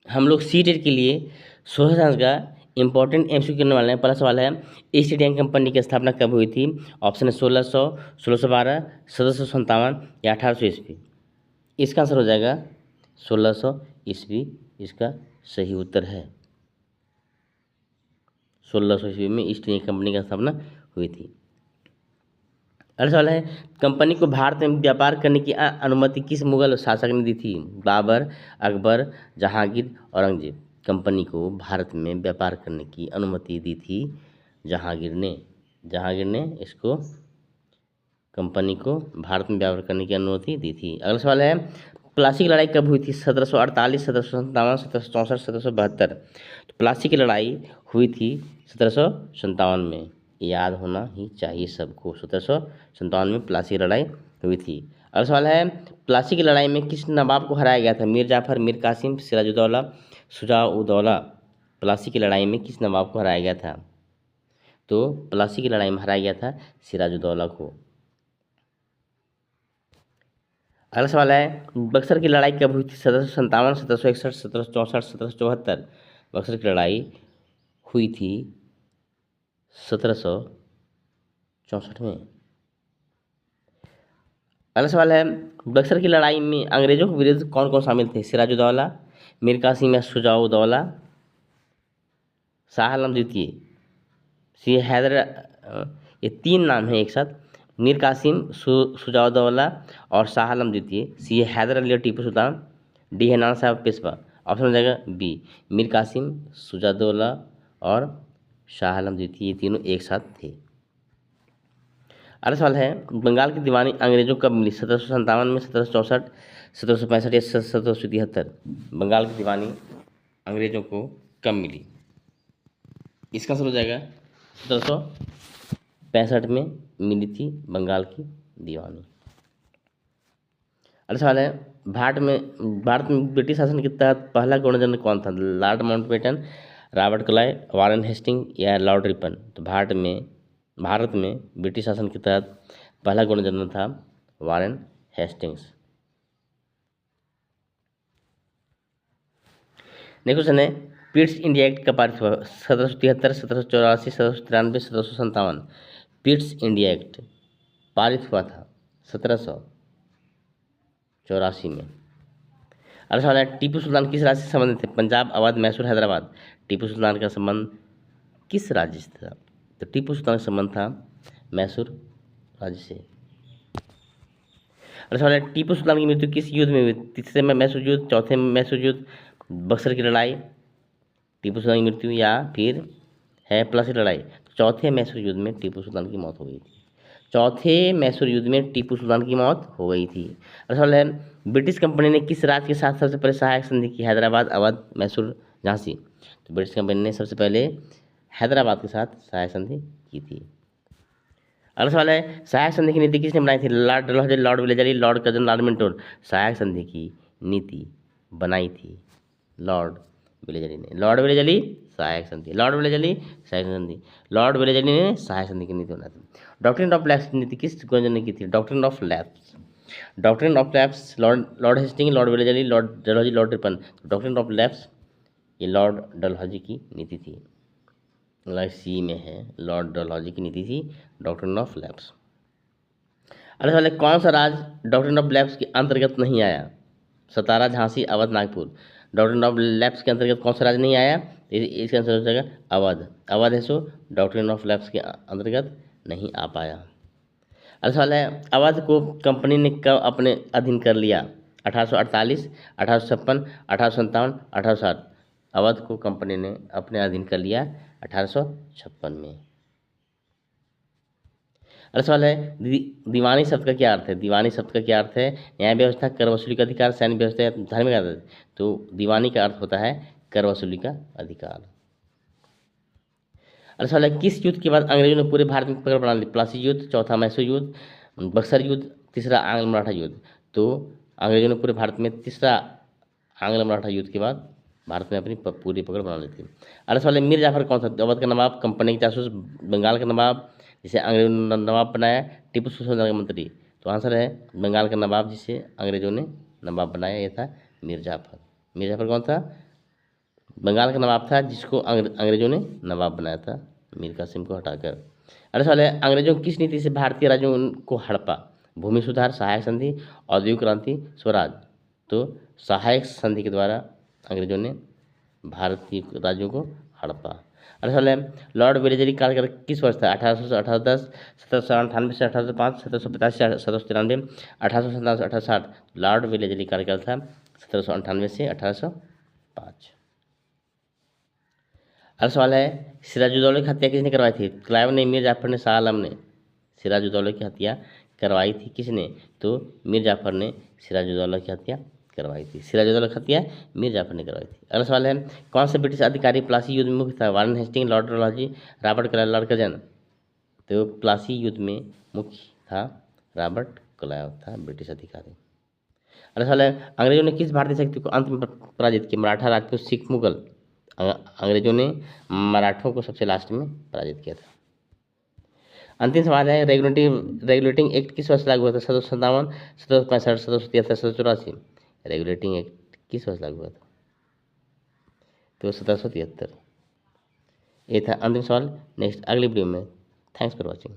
हम लोग C TET के लिए सोशल साइंस का इंपॉर्टेंट एमसीक्यू करने वाले हैं। पहला सवाल है, ईस्ट इंडिया कंपनी की स्थापना कब हुई थी? ऑप्शन है 1600, 1612, 1757 या 1800 ईस्वी। इसका आंसर हो जाएगा 1600 ईस्वी। इसका सही उत्तर है 1600 ईस्वी में ईस्ट इंडिया कंपनी की स्थापना हुई थी। अगला सवाल है, कंपनी को भारत में व्यापार करने की अनुमति किस मुगल शासक ने दी थी? बाबर, अकबर, जहांगीर, औरंगजेब। कंपनी को भारत में व्यापार करने की अनुमति दी थी जहांगीर ने। जहांगीर ने इसको कंपनी को भारत में व्यापार करने की अनुमति दी थी। अगला सवाल है, प्लासी की लड़ाई कब हुई थी? 1748, 1757, 1764, 1772। तो प्लासी की लड़ाई हुई थी 1757 में। याद होना ही चाहिए सबको, 1757 में प्लासी की लड़ाई हुई थी। अगला सवाल है, प्लासी की लड़ाई में किस नवाब को हराया गया था? मीर जाफर, मीर कासिम, सिराजुद्दौला, शुजाउद्दौला। प्लासी की लड़ाई में किस नवाब को हराया गया था? तो प्लासी की लड़ाई में हराया गया था सिराजुद्दौला को। अगला सवाल है, बक्सर की लड़ाई कब हुई थी? 1757, 1761, 1764, 1774। बक्सर की लड़ाई हुई थी 1764 में। अगला सवाल है, बक्सर की लड़ाई में अंग्रेजों के विरुद्ध कौन कौन शामिल थे? सिराजुद्दौला, मीर कासिम या शुजाउद्दौला, शाह आलम द्वितीय, सी हैदर। ये तीन नाम हैं एक साथ, मीर कासिम, शुजाउद्दौला और शाह आलम द्वितीय। सी हैदर अली और टीपू सुल्तान, डी है नाना साहब पेशवा। ऑप्शन हो जाएगा बी, मीर कासिम, शुजाउद्दौला और शाह आलम द्वितीय, ये तीनों एक साथ थे। अगला सवाल है, बंगाल की दीवानी अंग्रेजों कब मिली? 1757 में, 1764, 1765 या 1773। बंगाल की दीवानी अंग्रेजों को कब मिली? इसका आंसर हो जाएगा 1765 में मिली थी बंगाल की दीवानी। अगला सवाल है, भारत में ब्रिटिश शासन के तहत पहला गवर्नर जनरल कौन था? Lord Mountbatten, Robert Clive, Warren Hasting या लॉर्ड रिपन। तो भारत में ब्रिटिश शासन के तहत पहला गवर्नर जनरल था वारेन हेस्टिंग्स। नेक्स्ट क्वेश्चन है, पिट्स इंडिया एक्ट कब पारित हुआ? 1773, 1784, 1793, 1757। पिट्स इंडिया एक्ट पारित हुआ था 1784 में। अगला सवाल है, टीपू सुल्तान किस राज्य से संबंधित थे? पंजाब, अवध, मैसूर, हैदराबाद। टीपू सुल्तान का संबंध किस राज्य से था? तो टीपू सुल्तान का संबंध था मैसूर राज्य से। अगला सवाल है, टीपू सुल्तान की मृत्यु किस युद्ध में हुई? तीसरे में मैसूर युद्ध, चौथे में मैसूर युद्ध, बक्सर की लड़ाई, टीपू सुल्तान की मृत्यु या फिर है प्लासी की लड़ाई। चौथे मैसूर युद्ध में टीपू सुल्तान की मौत हो गई थी। चौथे मैसूर युद्ध में टीपू सुल्तान की मौत हो गई थी। अगला सवाल है, ब्रिटिश कंपनी ने किस राज्य के साथ सबसे पहले सहायक संधि की? हैदराबाद, अवध, मैसूर, झांसी। तो ब्रिटिश कंपनी ने सबसे पहले हैदराबाद के साथ सहायक संधि की थी। अगला सवाल है, सहायक संधि की नीति किसने बनाई थी? Lord Dalhousie, lord Wellesley, lord Curzon, lord Minto. सहायक संधि की नीति बनाई थी लॉर्ड विलेजली ने। लॉर्ड विलेजली सहायक संधि, लॉर्ड विलेजली सहायक संधि, लॉर्ड विलेजली ने सहायक संधि की नीति बनाई थी। डॉक्ट्रिन ऑफ लैप्स की नीति किस गवर्नर ने की थी? Doctrine of lapse, doctrine of lapse Lord Hasting, Lord Wellesley, Lord Dalhousie, Lord Ripon. Doctrine of lapse ये लॉर्ड डलहौजी की नीति थी। सी में है, लॉर्ड डलहौजी की नीति थी डॉक्ट्रिन ऑफ लैप्स। अगले सवाल है, कौन सा राज्य डॉक्ट्रिन ऑफ लैप्स के अंतर्गत नहीं आया? Satara, Jhansi, Awadh, Nagpur. Doctrine of lapse के अंतर्गत कौन सा राज्य नहीं आया? इसका आंसर हो जाएगा अवध। अवध है सो डॉक्ट्रिन ऑफ लैप्स के अंतर्गत नहीं आ पाया। अगला सवाल है, अवध को कंपनी ने कब अपने अधीन कर लिया? 1848, 1856, 1857, 1860। अवध को कंपनी ने अपने अधीन कर लिया 1856 में। अगला सवाल है, दीवानी शब्द का क्या अर्थ है? दीवानी शब्द का क्या अर्थ है? न्याय व्यवस्था, कर वसूली का अधिकार, सैन्य व्यवस्था या धार्मिक आदत। तो दीवानी का अर्थ होता है कर वसूली का अधिकार। अगला सवाल है, किस युद्ध के बाद अंग्रेजों ने पूरे भारत में पकड़ बना ली? प्लासी युद्ध, चौथा मैसूर युद्ध, बक्सर युद्ध, तीसरा आंग्ल मराठा युद्ध। तो अंग्रेजों ने पूरे भारत में तीसरा आंग्ल मराठा युद्ध के बाद भारत में अपनी पूरी पकड़ बना ली थी। अगला सवाल है, मीर जाफर कौन सा? अवध का नवाब, कंपनी के जासूस, बंगाल का नवाब जिसे अंग्रेजों ने नवाब बनाया, टीपू सुल्तान का मंत्री। तो आंसर है बंगाल का नवाब जिसे अंग्रेजों ने नवाब बनाया, यह था मीर जाफर। मीर जाफर कौन था? बंगाल का नवाब था जिसको अंग्रेजों ने नवाब बनाया था, मीर कासिम को हटाकर। अगला सवाल है, अंग्रेजों की किस नीति से भारतीय राज्यों को हड़पा? भूमि सुधार, सहायक संधि, औद्योगिक क्रांति, स्वराज। तो सहायक संधि के द्वारा अंग्रेजों ने भारतीय राज्यों को हड़पा। अगला सवाल है, लॉर्ड वेलेस्ली का कार्यकाल किस वर्ष था? 1810, 1798 से 1805, 1785 से 1793, 1857 से 1860। लॉर्ड वेलेस्ली का कार्यकाल था 1798 से 1805। अगला सवाल है, सिराजुद्दौला की हत्या किसने करवाई थी? क्लाइव ने, मीर जाफर ने, शाह आलम ने। सिराजुद्दौला की हत्या करवाई थी किसने? तो मीर जाफर ने सिराजुद्दौला की हत्या करवाई थी। सिराजुद्दौला की हत्या मीर जाफर ने करवाई थी। अगला सवाल है, कौन से ब्रिटिश अधिकारी प्लासी युद्ध में मुख्य था? Warren Hasting, Lord Dalhousie, Robert Clive, Lord Curzon. तो प्लासी युद्ध में मुख्य था रॉबर्ट क्लाइव था ब्रिटिश अधिकारी। अगला सवाल है, अंग्रेजों ने किस भारतीय शक्ति को अंत में पराजित किया? मराठा, राजपूत, सिख, मुगल। अंग्रेजों ने मराठों को सबसे लास्ट में पराजित किया था। अंतिम सवाल है, रेगुलेटिंग एक्ट किस वर्ष लागू हुआ था? 1757, 1765, 1773, 1784। रेगुलेटिंग एक्ट किस वर्ष लागू हुआ था? तो 1773। ये था अंतिम सवाल। नेक्स्ट अगली वीडियो में। Thanks for watching.